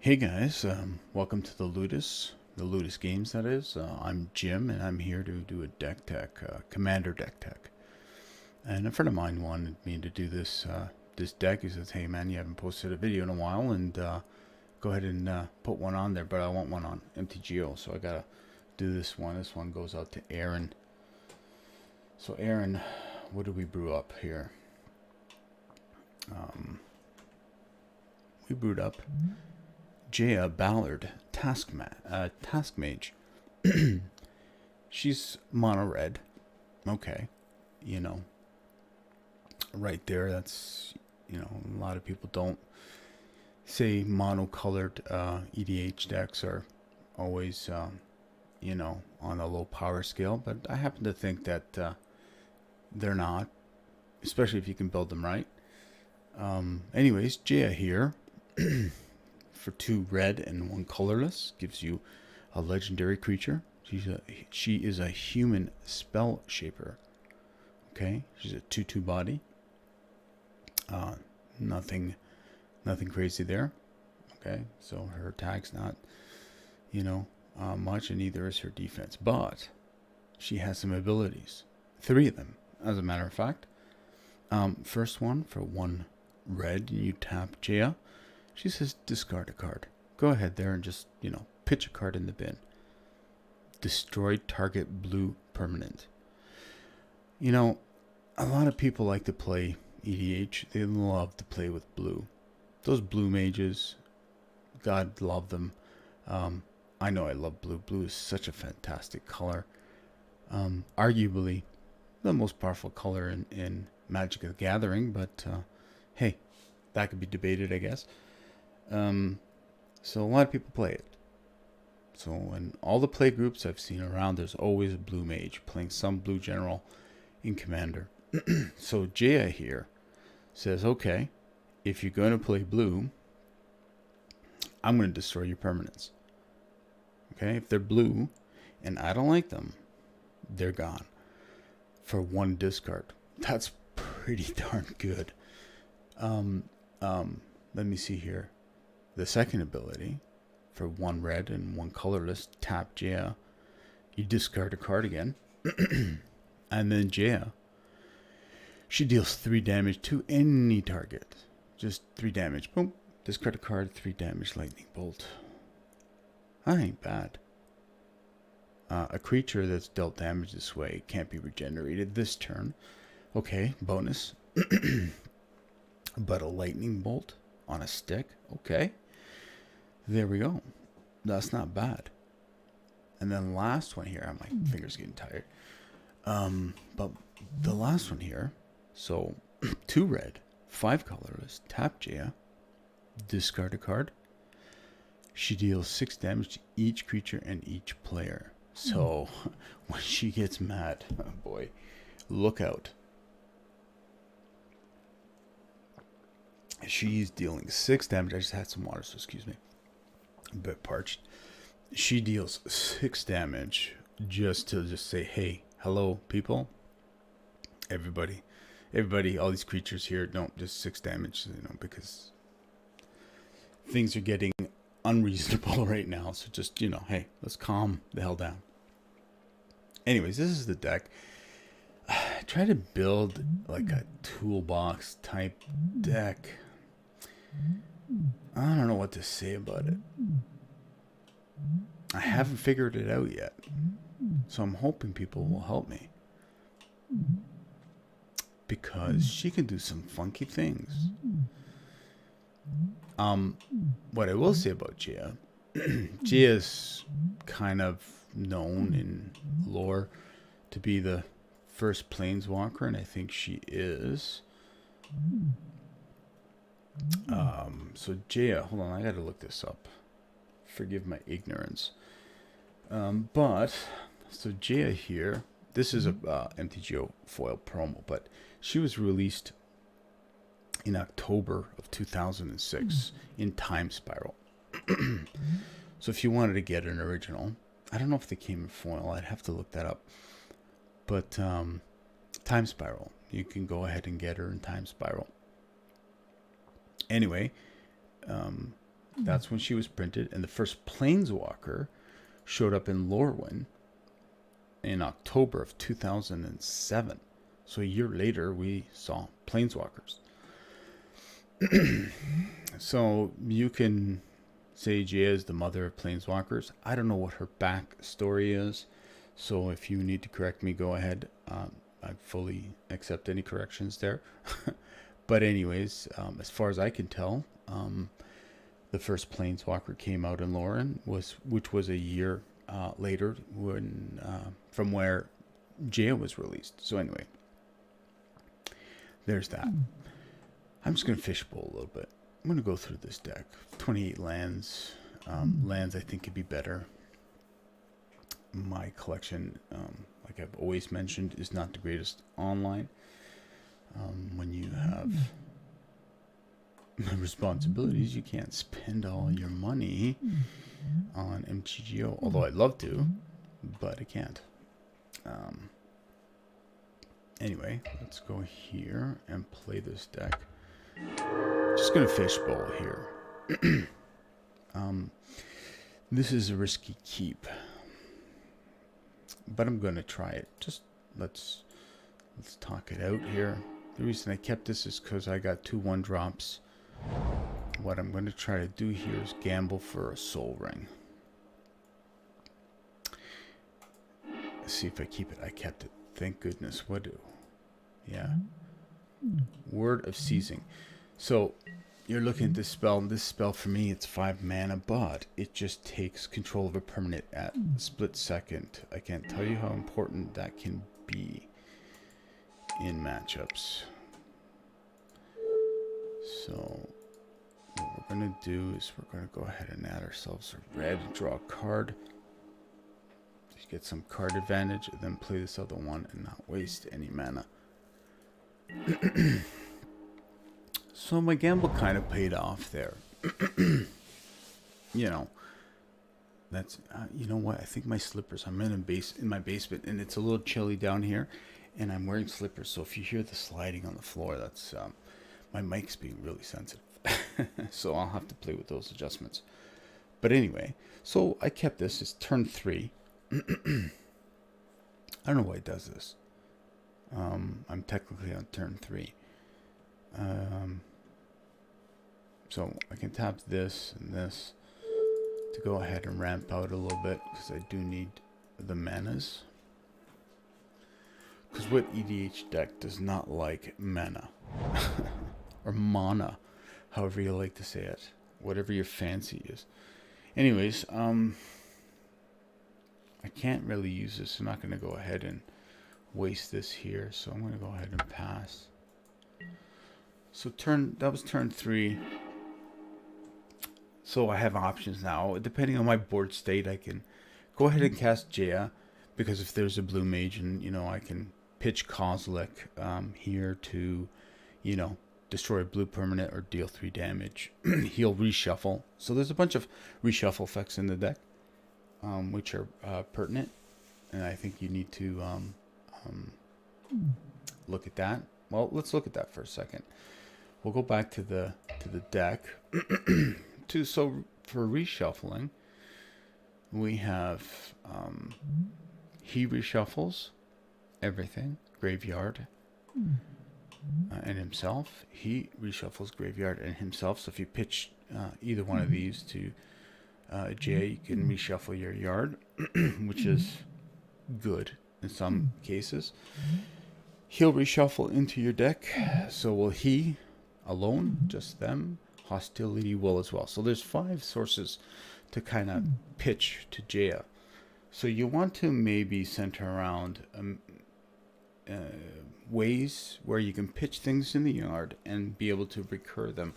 Hey guys, welcome to the Ludus Games that is. I'm Jim and I'm here to do a deck tech, Commander deck tech. And a friend of mine wanted me to do this deck. He says, hey man, you haven't posted a video in a while and go ahead and put one on there, but I want one on MTGO, so I gotta do this one. This one goes out to Arron. So Arron, what did we brew up here? We brewed up Jaya Ballard, Task Mage. She's mono red. Okay. You know, right there, that's, a lot of people don't say mono-colored EDH decks are always, on a low power scale, but I happen to think that they're not, especially if you can build them right. Anyways, Jaya here. For 2 red and 1 colorless, gives you a legendary creature. She is a human spell shaper. Okay, she's a 2/2 body. Nothing crazy there. Okay, so her attack's not, much, and neither is her defense. But she has some abilities. 3 of them, as a matter of fact. First one, for 1 red, you tap Jaya. She says discard a card. Go ahead there and just, pitch a card in the bin. Destroy target blue permanent. A lot of people like to play EDH. They love to play with blue. Those blue mages, God love them. I know I love blue. Blue is such a fantastic color. Arguably the most powerful color in Magic the Gathering, but hey, that could be debated, I guess. So a lot of people play it. So in all the play groups I've seen around, there's always a blue mage playing some blue general in Commander. So Jaya here says, okay, if you're going to play blue, I'm going to destroy your permanents. Okay, if they're blue and I don't like them, they're gone for 1 discard. That's pretty darn good. Let me see here. The second ability, for 1 red and 1 colorless, tap Jaya. You discard a card again. And then Jaya, she deals 3 damage to any target. Just 3 damage. Boom. Discard a card, 3 damage, lightning bolt. That ain't bad. A creature that's dealt damage this way can't be regenerated this turn. Okay, bonus. But a lightning bolt on a stick? Okay. There we go. That's not bad. And then last one here, my fingers getting tired. But the last one here, so 2 red, 5 colorless, tap Jaya, discard a card. She deals 6 damage to each creature and each player. So when she gets mad, oh boy, look out. She's dealing 6 damage. I just had some water, so excuse me. A bit parched. She deals 6 damage just to say, hey, hello, people. Everybody, all these creatures here, don't just 6 damage, because things are getting unreasonable right now. So just, hey, let's calm the hell down. Anyways, this is the deck. I try to build like a toolbox type deck. I don't know what to say about it. I haven't figured it out yet. So I'm hoping people will help me. Because she can do some funky things. What I will say about Jaya, Jaya's kind of known in lore to be the first planeswalker, and I think she is. So Jaya, hold on, I gotta look this up. Forgive my ignorance. But so Jaya here, this is a MTGO foil promo, but she was released in October of 2006 in Time Spiral. So if you wanted to get an original, I don't know if they came in foil, I'd have to look that up. But Time Spiral, you can go ahead and get her in Time Spiral. Anyway, That's when she was printed, and the first Planeswalker showed up in Lorwyn in October of 2007. So a year later, we saw Planeswalkers. So you can say Jaya is the mother of Planeswalkers. I don't know what her backstory is, so if you need to correct me, go ahead. I fully accept any corrections there. But anyways, as far as I can tell, the first Planeswalker came out in Lorwyn, which was a year later when from where Jaya was released. So anyway, there's that. I'm just going to fishbowl a little bit. I'm going to go through this deck. 28 lands. Lands I think could be better. My collection, like I've always mentioned, is not the greatest online. When you have responsibilities, you can't spend all your money on MTGO. Although I'd love to, but I can't. Anyway, let's go here and play this deck. Just gonna fishbowl here. This is a risky keep, but I'm gonna try it. Just let's talk it out here. The reason I kept this is because I got 2 1-drops. What I'm gonna try to do here is gamble for a soul ring. Let's see if I keep it. I kept it. Thank goodness. What do? Yeah. Word of Seizing. So you're looking at this spell. This spell for me, it's 5 mana, but it just takes control of a permanent at split second. I can't tell you how important that can be in matchups. So what we're going to do is we're going to go ahead and add ourselves a red, draw a card, just get some card advantage, and then play this other one and not waste any mana. So my gamble kind of paid off there. You know, that's you know what? I think my slippers. I'm in my basement, and it's a little chilly down here, and I'm wearing slippers. So if you hear the sliding on the floor, that's my mic's being really sensitive. So I'll have to play with those adjustments. But anyway, so I kept this. It's turn 3. I don't know why it does this. I'm technically on turn 3. So I can tap this and this to go ahead and ramp out a little bit, because I do need the manas. Because what EDH deck does not like mana? Or mana, however you like to say it. Whatever your fancy is. Anyways, I can't really use this. I'm not going to go ahead and waste this here, so I'm going to go ahead and pass. So that was turn 3. So I have options now. Depending on my board state, I can go ahead and cast Jaya, because if there's a blue mage, and you know, I can pitch Kozilek here to, you know, destroy a blue permanent or deal 3 damage. He'll reshuffle. So there's a bunch of reshuffle effects in the deck, which are pertinent, and I think you need to look at that. Well, let's look at that for a second. We'll go back to the deck. So for reshuffling, we have he reshuffles everything, graveyard, and himself. He reshuffles graveyard and himself. So if you pitch either one of these to Jay, you can reshuffle your yard, which is good in some cases. He'll reshuffle into your deck. So will he alone, just them? Hostility will as well. So there's 5 sources to kind of pitch to Jaya. So you want to maybe center around ways where you can pitch things in the yard and be able to recur them.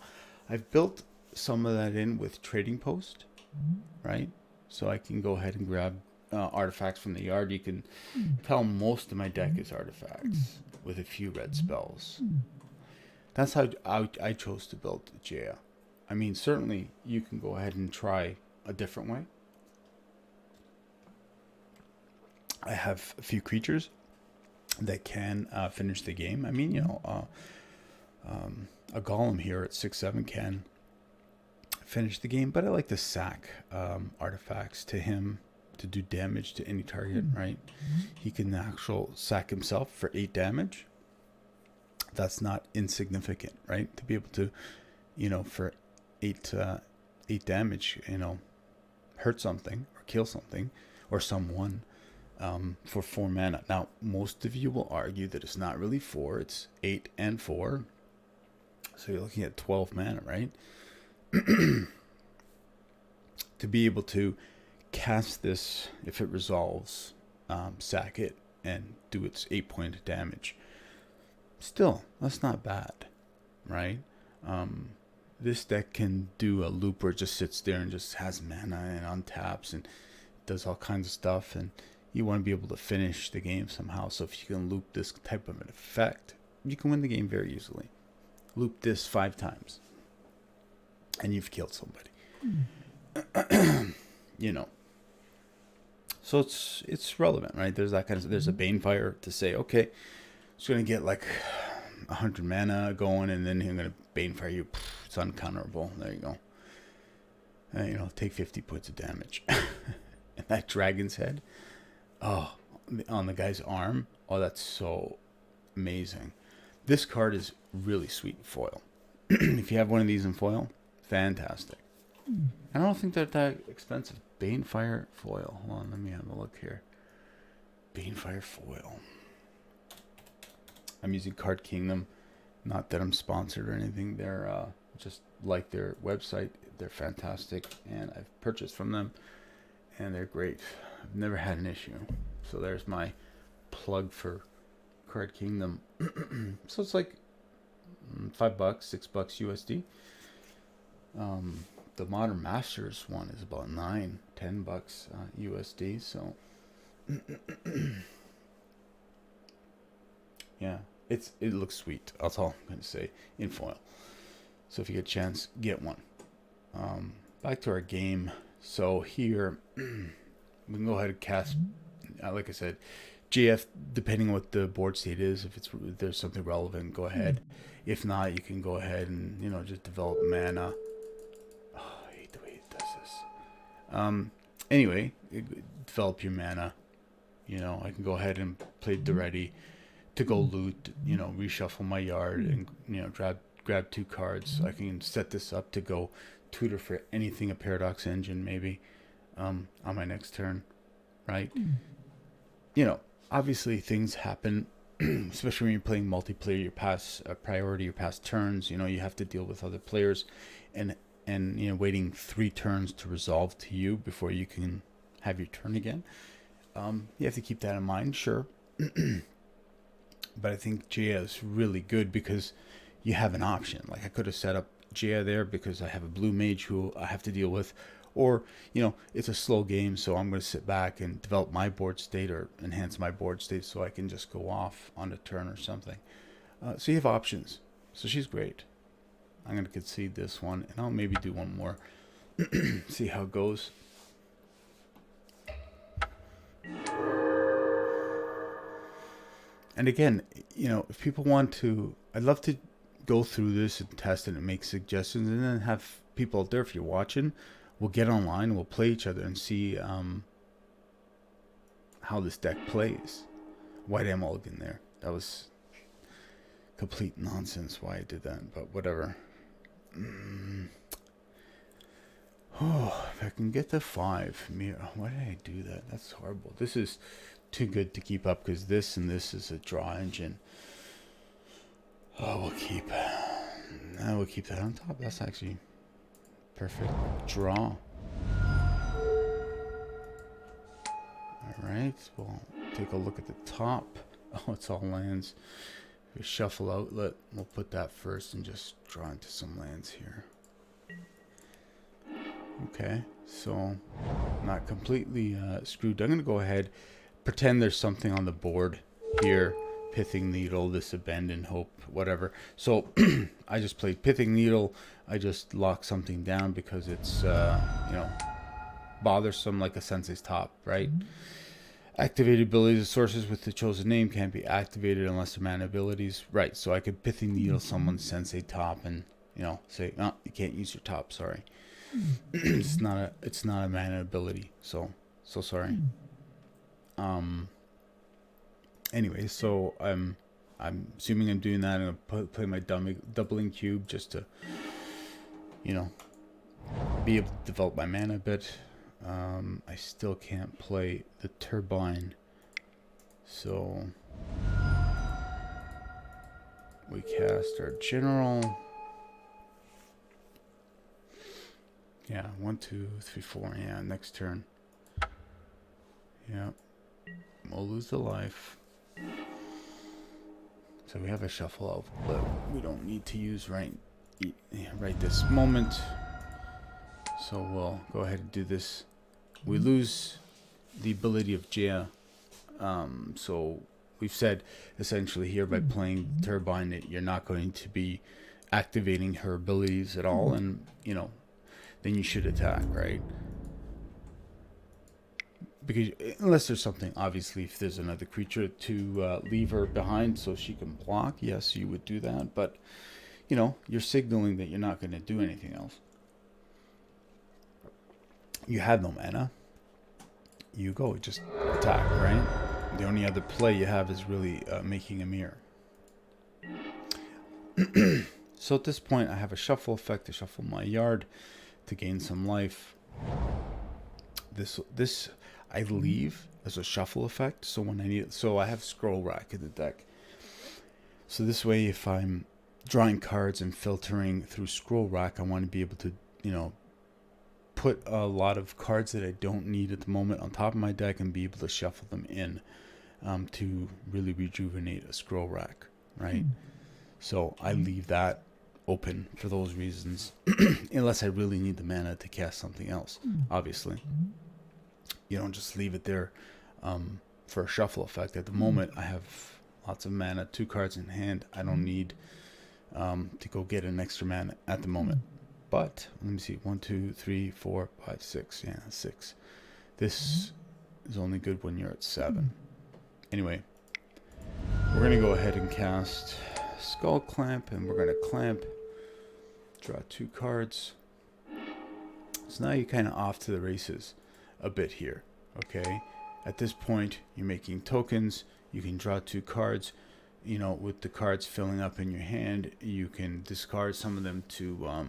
I've built some of that in with Trading Post, right? So I can go ahead and grab artifacts from the yard. You can tell most of my deck is artifacts with a few red spells. That's how I chose to build Jaya. I mean, certainly you can go ahead and try a different way. I have a few creatures that can finish the game. I mean, you know, a golem here at 6/7 can finish the game, but I like to sack artifacts to him to do damage to any target, right? He can sack himself for 8 damage. That's not insignificant, right? To be able to, for 8 damage, hurt something or kill something or someone for 4 mana. Now, most of you will argue that it's not really 4, it's 8 and 4. So you're looking at 12 mana, right? To be able to cast this, if it resolves, sack it and do its 8 point of damage. Still, that's not bad, right? This deck can do a loop where it just sits there and just has mana and untaps and does all kinds of stuff, and you want to be able to finish the game somehow. So if you can loop this type of an effect, you can win the game very easily. Loop this 5 times and you've killed somebody. So it's relevant, right? There's that kind of, there's a Banefire to say, okay, it's going to get like 100 mana going, and then I'm going to Banefire you. It's uncounterable. There you go. Take 50 points of damage. And that dragon's head, on the guy's arm, that's so amazing. This card is really sweet in foil. If you have one of these in foil, fantastic. I don't think they're that expensive. Banefire foil. Hold on, let me have a look here. Banefire foil. I'm using Card Kingdom. Not that I'm sponsored or anything. They're just like their website. They're fantastic, and I've purchased from them, and they're great. I've never had an issue. So there's my plug for Card Kingdom. So it's like $5, $6 USD. The Modern Masters one is about $9, $10 USD. So yeah, it looks sweet. That's all I'm gonna say in foil. So if you get a chance, get one. Back to our game. So here we can go ahead and cast. Like I said, GF, depending on what the board state is, if there's something relevant, go ahead. If not, you can go ahead and just develop mana. Oh, I hate the way it does this. Anyway, develop your mana. I can go ahead and play the ready to go loot. Reshuffle my yard and grab 2 cards. I can set this up to go tutor for anything, a Paradox Engine maybe, on my next turn, right? Obviously things happen, especially when you're playing multiplayer. Your past priority, your past turns. You have to deal with other players, and waiting 3 turns to resolve to you before you can have your turn again. You have to keep that in mind, sure. But I think Jaya is really good because you have an option. Like I could have set up Jaya there because I have a blue mage who I have to deal with. Or, it's a slow game, so I'm going to sit back and develop my board state or enhance my board state so I can just go off on a turn or something. So you have options. So she's great. I'm going to concede this one, and I'll maybe do one more. See how it goes. And again, if people want to, I'd love to go through this and test it and make suggestions, and then have people out there, if you're watching, we'll get online, we'll play each other and see how this deck plays. White Mulligan there. That was complete nonsense why I did that, but whatever. Oh, if I can get to 5. Why did I do that? That's horrible. This is too good to keep up because this and this is a draw engine. Oh, we'll keep that on top. That's actually perfect draw. Alright, we'll take a look at the top. Oh, it's all lands. We shuffle outlet. We'll put that first and just draw into some lands here. Okay, so not completely screwed. I'm going to go ahead, pretend there's something on the board here. Pithing Needle, this Abandoned Hope, whatever. So I just played Pithing Needle. I just locked something down because it's bothersome, like a Sensei's Top, right? Activated abilities of sources with the chosen name can't be activated unless they're mana abilities, right? So I could Pithing Needle someone's Sensei Top and say, oh, you can't use your top, sorry. It's not a mana ability. So sorry. Anyway, so I'm assuming I'm doing that. I'm gonna play my doubling cube just to, you know, be able to develop my mana a bit. I still can't play the turbine, so we cast our general. Yeah, 1, 2, 3, 4. Yeah, next turn. Yeah, we'll lose the life. So we have a shuffle out, but we don't need to use right this moment. So we'll go ahead and do this. We lose the ability of Jaya. So we've said essentially here by playing the turbine that you're not going to be activating her abilities at all, and you know, then you should attack, right? Because unless there's something, obviously, if there's another creature to leave her behind so she can block, yes, you would do that. But, you know, you're signaling that you're not going to do anything else. You have no mana. You go, just attack, right? The only other play you have is really making a mirror. So at this point, I have a shuffle effect to shuffle my yard to gain some life. This I leave as a shuffle effect, so when I need it, so I have scroll rack in the deck. So this way, if I'm drawing cards and filtering through scroll rack, I want to be able to, you know, put a lot of cards that I don't need at the moment on top of my deck and be able to shuffle them in to really rejuvenate a scroll rack, right? So I leave that open for those reasons, unless I really need the mana to cast something else, obviously. You don't just leave it there for a shuffle effect. At the moment, I have lots of mana, 2 cards in hand. I don't need to go get an extra mana at the moment. But, let me see, 1, 2, 3, 4, 5, 6. Yeah, 6. This is only good when you're at 7. Anyway, we're going to go ahead and cast Skull Clamp, and we're going to clamp, draw 2 cards. So now you're kind of off to the races a bit here, okay? At this point, you're making tokens. You can draw 2 cards. You know, with the cards filling up in your hand, you can discard some of them to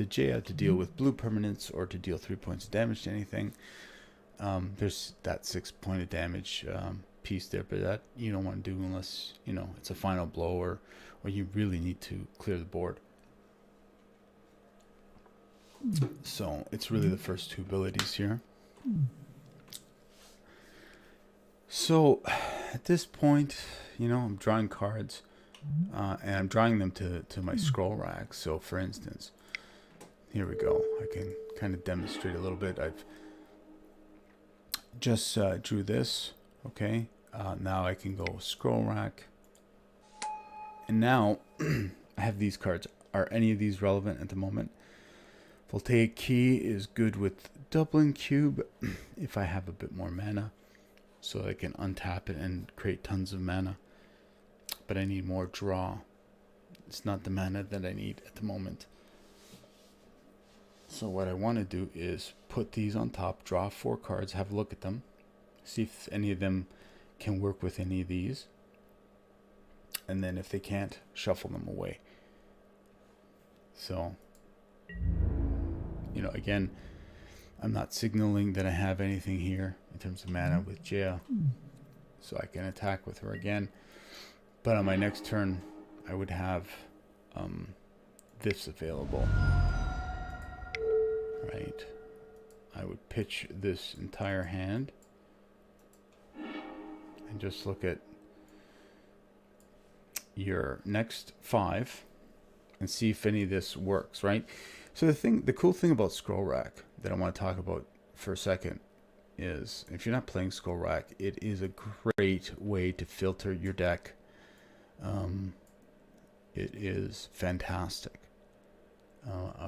Jaya to deal with blue permanents or to deal 3 points of damage to anything. There's that 6 point of damage piece there, but that you don't want to do unless, you know, it's a final blow or you really need to clear the board. So it's really the first 2 abilities here. So at this point, you know, I'm drawing cards and I'm drawing them to my scroll rack. So for instance, here we go. I can kind of demonstrate a little bit. I've just drew this. Okay. Now I can go scroll rack. And now I have these cards. Are any of these relevant at the moment? Voltaic Key is good with doubling cube if I have a bit more mana. So I can untap it and create tons of mana. But I need more draw. It's not the mana that I need at the moment. So what I want to do is put these on top, draw 4 cards, have a look at them, see if any of them can work with any of these. And then if they can't, shuffle them away. So, you know, again, I'm not signaling that I have anything here in terms of mana with Jaya. So I can attack with her again. But on my next turn, I would have this available. Right. I would pitch this entire hand. And just look at your next 5 and see if any of this works, right? So the cool thing about scroll rack that I want to talk about for a second is if you're not playing scroll rack, it is a great way to filter your deck. It is fantastic.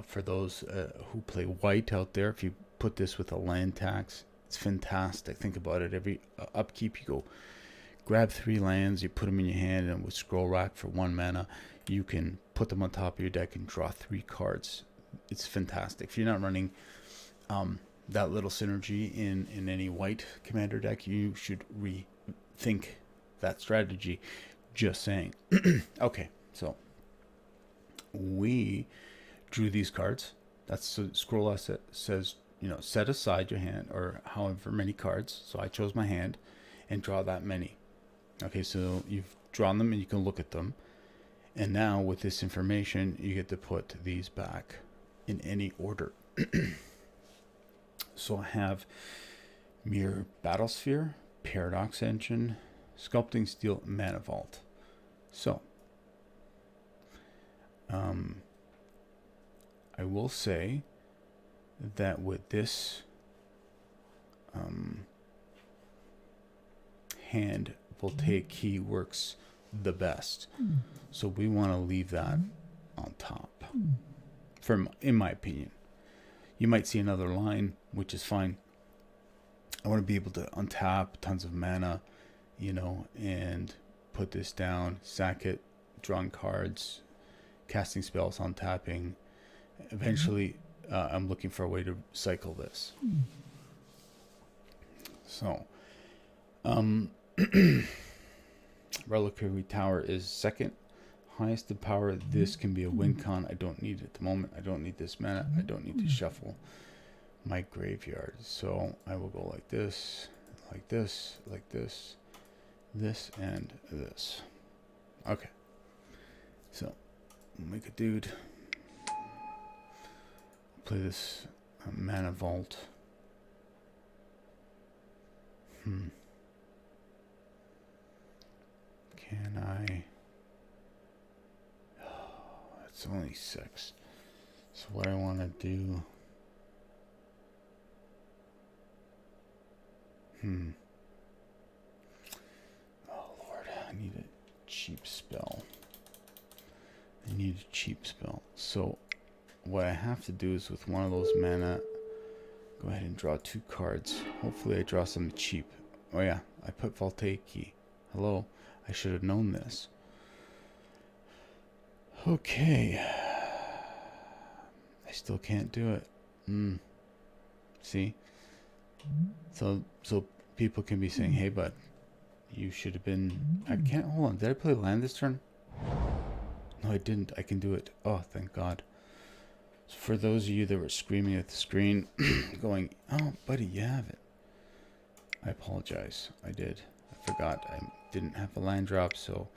For those who play white out there, if you put this with a land tax, it's fantastic. Think about it. Every upkeep, you go grab 3 lands, you put them in your hand, and with scroll rack for 1 mana, you can put them on top of your deck and draw 3 cards. it's fantastic. If you're not running that little synergy in any white commander deck, you should rethink that strategy. Just saying. Okay, so we drew these cards. That's the scroll says, set aside your hand, or however many cards. So I chose my hand and draw that many. Okay, so you've drawn them and you can look at them. And now with this information, you get to put these back in any order. So I have Mirror Battlesphere, Paradox Engine, Sculpting Steel, Mana Vault. So, I will say that with this hand, Voltaic Key works the best. So we want to leave that on top, in my opinion. You might see another line, which is fine. I want to be able to untap tons of mana, and put this down, sack it, drawing cards, casting spells, untapping. Eventually, I'm looking for a way to cycle this. So, Reliquary Tower is second highest in power. This can be a win con. I don't need it at the moment. I don't need this mana. I don't need to shuffle my graveyard. So I will go like this, like this, like this, this, and this. Okay. So we'll make a dude. Play this Mana Vault. Can I? Oh, it's only 6. So what I want to do? Oh Lord, I need a cheap spell. So what I have to do is with one of those mana, go ahead and draw 2 cards. Hopefully I draw something cheap. Oh yeah, I put Voltaic Key. Hello, I should have known this. Okay. I still can't do it. See? So people can be saying, hey bud, you should have been... I can't... Hold on, did I play land this turn? No, I didn't. I can do it. Oh, thank God. So for those of you that were screaming at the screen, going, oh, buddy, you have it. I apologize. I did. I forgot. I didn't have a land drop, so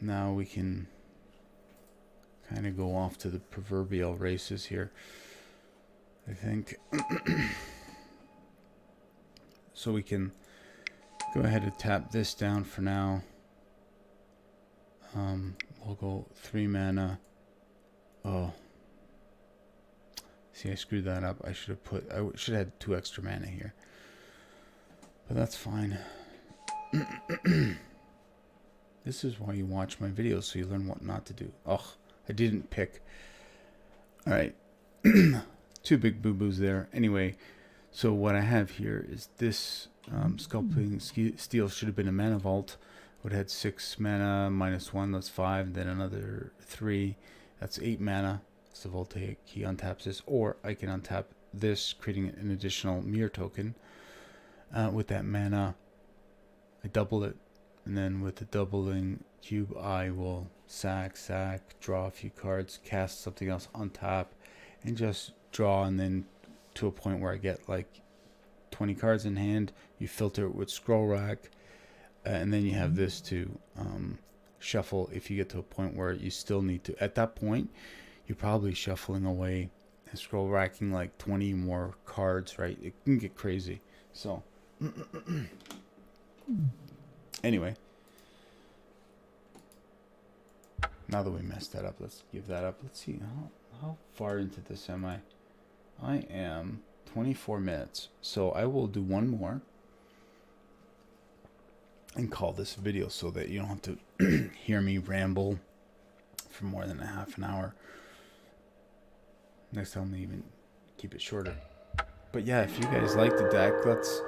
now we can kind of go off to the proverbial races here, I think. So we can go ahead and tap this down for now. We'll go 3 mana. Oh. See, I screwed that up. I should have had 2 extra mana here. But that's fine. This is why you watch my videos, so you learn what not to do. Oh, I didn't pick. Alright. 2 big boo-boos there. Anyway, so what I have here is this Sculpting Steel should have been a Mana Vault. Would have had 6 mana, -1, that's 5, then another 3, that's 8 mana. So Voltaic Key untaps this, or I can untap this, creating an additional mirror token. With that mana, I double it, and then with the doubling cube, I will sack, draw a few cards, cast something else, untap, and just draw, and then to a point where I get like 20 cards in hand. You filter it with Scroll Rack, and then you have this to shuffle if you get to a point where you still need to. At that point, you're probably shuffling away and scroll racking like 20 more cards, right? It can get crazy. So, anyway, now that we messed that up, let's give that up. Let's see, how far into this am I? I am 24 minutes. So I will do one more and call this a video so that you don't have to hear me ramble for more than a half an hour. Next time, I'll even keep it shorter. But yeah, if you guys like the deck, let's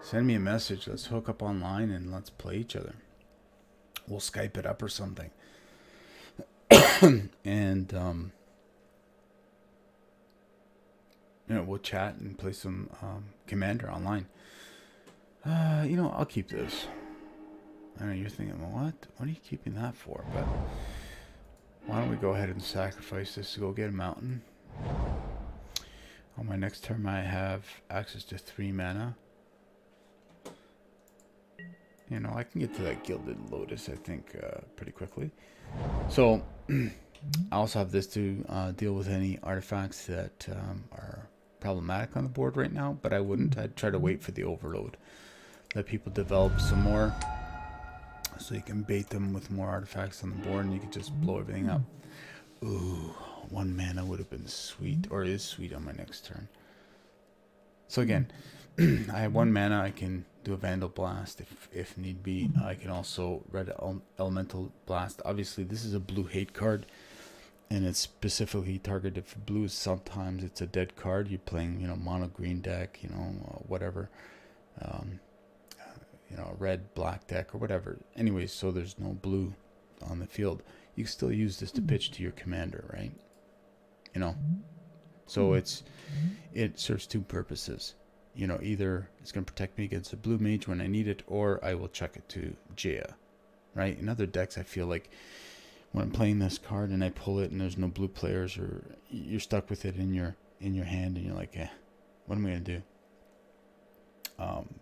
send me a message. Let's hook up online and let's play each other. We'll Skype it up or something. And we'll chat and play some Commander online. I'll keep this. I know you're thinking, well, what are you keeping that for? But why don't we go ahead and sacrifice this to go get a mountain? On my next turn, I have access to 3 mana. I can get to that Gilded Lotus, I think, pretty quickly. So, I also have this to deal with any artifacts that are problematic on the board right now, but I wouldn't. I'd try to wait for the overload. Let people develop some more, so you can bait them with more artifacts on the board, and you can just blow everything up. Ooh, 1 mana would have been sweet, or is sweet on my next turn. So again, I have 1 mana. I can do a Vandal Blast if need be. I can also Red Elemental Blast. Obviously, this is a blue hate card, and it's specifically targeted for blues. Sometimes it's a dead card. You're playing, mono green deck, whatever, red black deck or whatever. Anyways, so there's no blue on the field. You can still use this to pitch to your commander, right? So it serves 2 purposes. Either it's going to protect me against a blue mage when I need it, or I will chuck it to Jaya, right? In other decks, I feel like when I'm playing this card and I pull it and there's no blue players, or you're stuck with it in your hand and you're like, what am I going to do?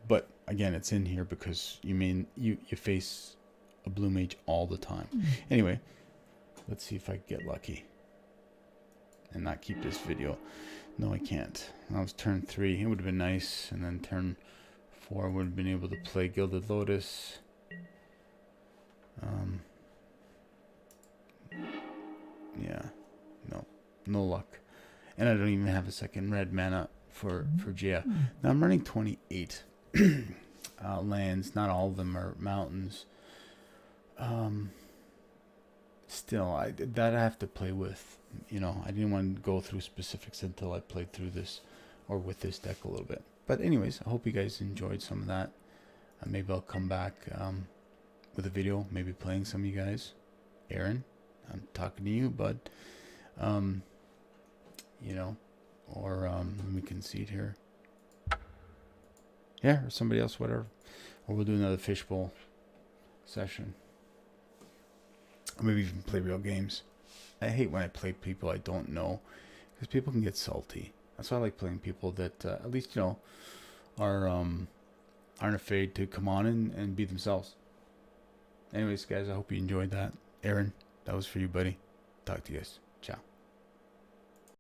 But again, it's in here because you face a blue mage all the time. Anyway, let's see if I get lucky and not keep this video. No, I can't. That was turn 3. It would have been nice. And then turn 4 would have been able to play Gilded Lotus. Yeah. No luck. And I don't even have a second red mana for Jaya. Now I'm running 28 lands. Not all of them are mountains. Still, I have to play with. I didn't want to go through specifics until I played through this, or with this deck a little bit. But anyways, I hope you guys enjoyed some of that. Maybe I'll come back with a video, maybe playing some of you guys. Arron, I'm talking to you, bud. Or let me concede here. Yeah, or somebody else, whatever. Or we'll do another fishbowl session. Or maybe even play real games. I hate when I play people I don't know, because people can get salty. That's why I like playing people that at least are aren't afraid to come on and be themselves. Anyways, guys, I hope you enjoyed that. Arron, that was for you, buddy. Talk to you guys.